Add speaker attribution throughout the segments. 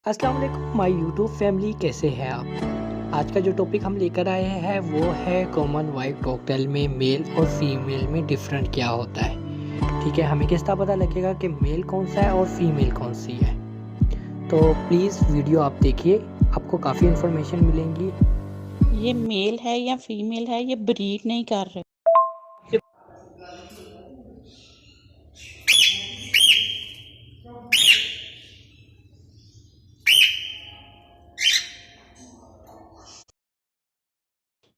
Speaker 1: अस्सलाम वालेकुम my YouTube family, कैसे हैं आप। आज का जो टॉपिक हम लेकर आए हैं वो है कॉमन वाइफ कॉकटेल में मेल और फीमेल में डिफरेंट क्या होता है। ठीक है, हमें किस तरह पता लगेगा कि मेल कौन सा है और फीमेल कौन सी है। तो प्लीज़ वीडियो आप देखिए, आपको काफ़ी इन्फॉर्मेशन मिलेंगी।
Speaker 2: ये मेल है या फीमेल है, ये ब्रीड नहीं कर रहे।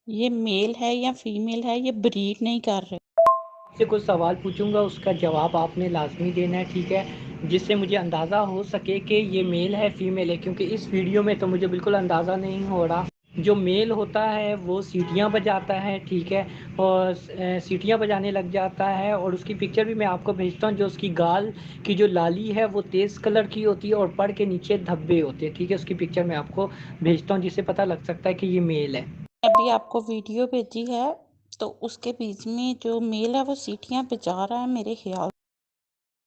Speaker 2: ये मेल है या फीमेल है, ये ब्रीड नहीं कर रहे।
Speaker 1: आपसे कुछ सवाल पूछूंगा, उसका जवाब आपने लाजमी देना है, ठीक है, जिससे मुझे अंदाज़ा हो सके कि ये मेल है फीमेल है, क्योंकि इस वीडियो में तो मुझे बिल्कुल अंदाज़ा नहीं हो रहा। जो मेल होता है वो सीटियाँ बजाता है, ठीक है, और सीटियाँ बजाने लग जाता है, और उसकी पिक्चर भी मैं आपको भेजता हूँ। जो उसकी गाल की जो लाली है वो तेज़ कलर की होती है और पड़ के नीचे धब्बे होते हैं, ठीक है। उसकी पिक्चर मैं आपको भेजता हूँ, जिससे पता लग सकता है कि ये मेल है।
Speaker 2: अभी आपको वीडियो भेजी है तो उसके बीच में जो मेल है वो सीटियां बजा रहा है मेरे ख्याल।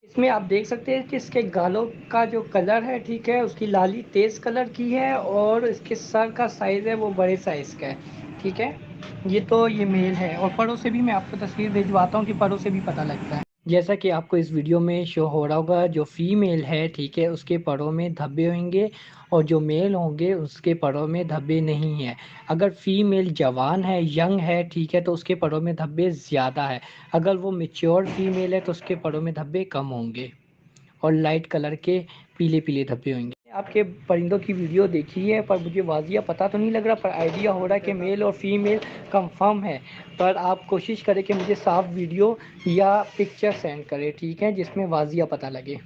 Speaker 1: इसमें आप देख सकते हैं कि इसके गालों का जो कलर है, ठीक है, उसकी लाली तेज़ कलर की है, और इसके सर का साइज़ है वो बड़े साइज़ का है, ठीक है। ये मेल है, और परों से भी मैं आपको तस्वीर भिजवाता हूँ कि परों से भी पता लगता है। जैसा कि आपको इस वीडियो में शो हो रहा होगा, जो फीमेल है, ठीक है, उसके परों में धब्बे होंगे, और जो मेल होंगे उसके परों में धब्बे नहीं हैं। अगर फीमेल जवान है, यंग है, ठीक है, तो उसके परों में धब्बे ज़्यादा है। अगर वो मैच्योर फीमेल है तो उसके परों में धब्बे कम होंगे, और लाइट कलर के पीले पीले धब्बे होंगे। आपके परिंदों की वीडियो देखी है, पर मुझे वाजिया पता तो नहीं लग रहा, पर आइडिया हो रहा है कि मेल और फीमेल कंफर्म है। पर आप कोशिश करें कि मुझे साफ वीडियो या पिक्चर सेंड करें, ठीक है, जिसमें वाजिया पता लगे।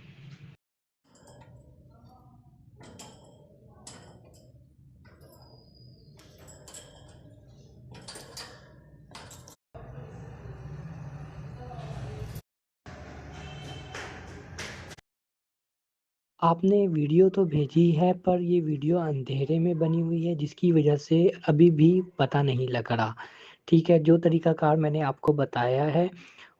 Speaker 1: आपने वीडियो तो भेजी है, पर ये वीडियो अंधेरे में बनी हुई है, जिसकी वजह से अभी भी पता नहीं लग रहा। ठीक है, जो तरीक़ाकार मैंने आपको बताया है,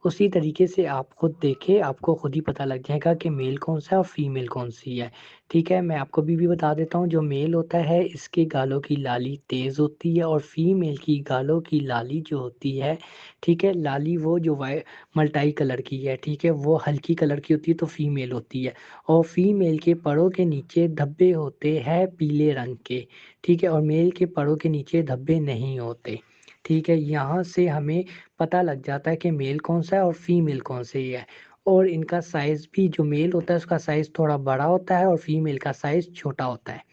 Speaker 1: उसी तरीके से आप खुद देखें, आपको खुद ही पता लग जाएगा कि मेल कौन-सा है और फीमेल कौन-सी है। ठीक है, मैं आपको अभी भी बता देता हूँ, जो मेल होता है इसके गालों की लाली तेज़ होती है, और फीमेल की गालों की लाली जो होती है, ठीक है, लाली वो जो मल्टाई कलर की है, ठीक है, वो हल्की कलर की होती है तो फीमेल होती है। और फीमेल के परों के नीचे धब्बे होते हैं पीले रंग के, ठीक है, और मेल के परों के नीचे धब्बे नहीं होते। ठीक है, यहाँ से हमें पता लग जाता है कि मेल कौन-सा है और फीमेल कौन-सी है। और इनका साइज़ भी, जो मेल होता है उसका साइज़ थोड़ा बड़ा होता है और फीमेल का साइज़ छोटा होता है।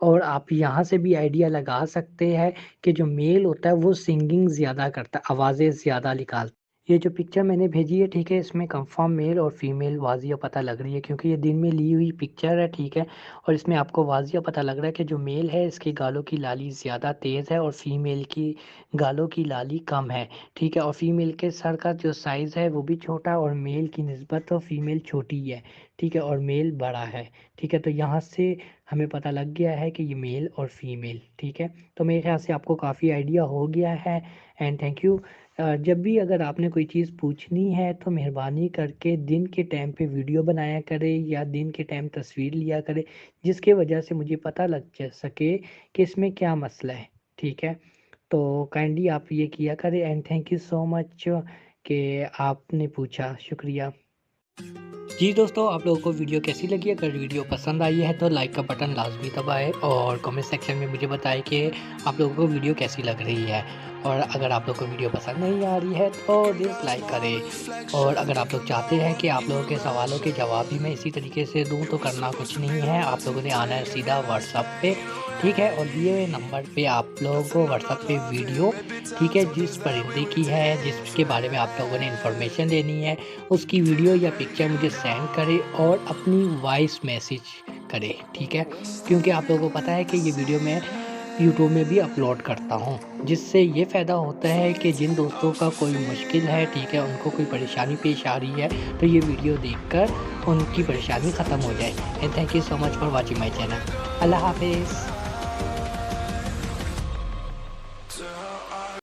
Speaker 1: और आप यहाँ से भी आइडिया लगा सकते हैं कि जो मेल होता है वो सिंगिंग ज़्यादा करता है, आवाज़ें ज़्यादा निकालता है। ये जो पिक्चर मैंने भेजी है, ठीक है, इसमें कंफर्म मेल और फीमेल वाज़िया पता लग रही है, क्योंकि ये दिन में ली हुई पिक्चर है, ठीक है, और इसमें आपको वाज़िया पता लग रहा है कि जो मेल है इसके गालों की लाली ज़्यादा तेज़ है और फीमेल की गालों की लाली कम है, ठीक है, और फीमेल के सर का जो साइज़ है वो भी छोटा है, और मेल की निस्बत तो फीमेल छोटी है, ठीक है, और मेल बड़ा है, ठीक है। तो यहाँ से हमें पता लग गया है कि ये मेल और फीमेल, ठीक है। तो मेरे ख़्याल से आपको काफ़ी आइडिया हो गया है, एंड थैंक यू। जब भी अगर आपने कोई चीज़ पूछनी है तो मेहरबानी करके दिन के टाइम पे वीडियो बनाया करें या दिन के टाइम तस्वीर लिया करें, जिसकी वजह से मुझे पता लग सके कि इसमें क्या मसला है, ठीक है। तो काइंडली आप ये किया करें, and thank you so much कि आपने पूछा, शुक्रिया। जी दोस्तों, आप लोगों को वीडियो कैसी लगी? अगर वीडियो पसंद आई है तो लाइक का बटन लाज़मी दबाएँ, और कमेंट सेक्शन में मुझे बताएँ कि आप लोगों को वीडियो कैसी लग रही है। और अगर आप लोगों को वीडियो पसंद नहीं आ रही है तो डिसलाइक करें। और अगर आप लोग चाहते हैं कि आप लोगों के सवालों के जवाब भी मैं इसी तरीके से दूँ, तो करना कुछ नहीं है, आप लोगों ने आना है सीधा व्हाट्सएप पे, ठीक है, और दिए हुए नंबर पे आप लोगों को व्हाट्सएप पे वीडियो, ठीक है, जिस परिंदे की है, जिसके बारे में आप लोगों ने इन्फॉर्मेशन देनी है, उसकी वीडियो या पिक्चर मुझे सेंड करें और अपनी वॉइस मैसेज करें, ठीक है। क्योंकि आप लोगों को पता है कि ये वीडियो मैं यूट्यूब में भी अपलोड करता हूँ, जिससे ये फ़ायदा होता है कि जिन दोस्तों का कोई मुश्किल है, ठीक है, उनको कोई परेशानी पेश आ रही है, तो ये वीडियो देखकर उनकी परेशानी ख़त्म हो जाए। And thank you so much for watching my channel. अल्लाह हाफ़िज़।